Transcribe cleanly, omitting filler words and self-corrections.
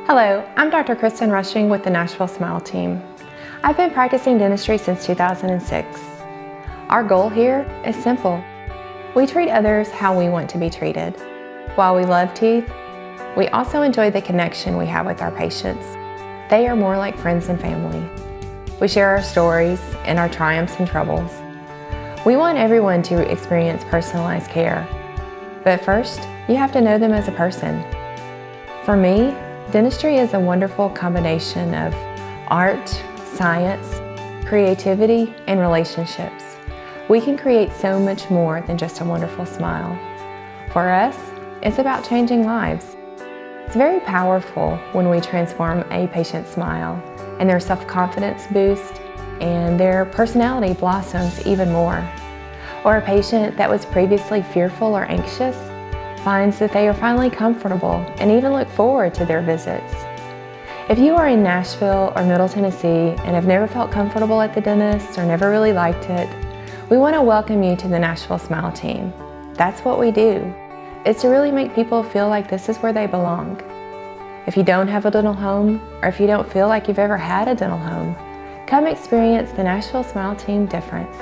Hello, I'm Dr. Kristin Rushing with the Nashville Smile Team. I've been practicing dentistry since 2006. Our goal here is simple. We treat others how we want to be treated. While we love teeth, we also enjoy the connection we have with our patients. They are more like friends and family. We share our stories and our triumphs and troubles. We want everyone to experience personalized care. But first, you have to know them as a person. For me, dentistry is a wonderful combination of art, science, creativity, and relationships. We can create so much more than just a wonderful smile. For us, it's about changing lives. It's very powerful when we transform a patient's smile and their self-confidence boosts and their personality blossoms even more. Or a patient that was previously fearful or anxious finds that they are finally comfortable and even look forward to their visits. If you are in Nashville or Middle Tennessee and have never felt comfortable at the dentist or never really liked it, we want to welcome you to the Nashville Smile Team. That's what we do. It's to really make people feel like this is where they belong. If you don't have a dental home, or if you don't feel like you've ever had a dental home, come experience the Nashville Smile Team difference.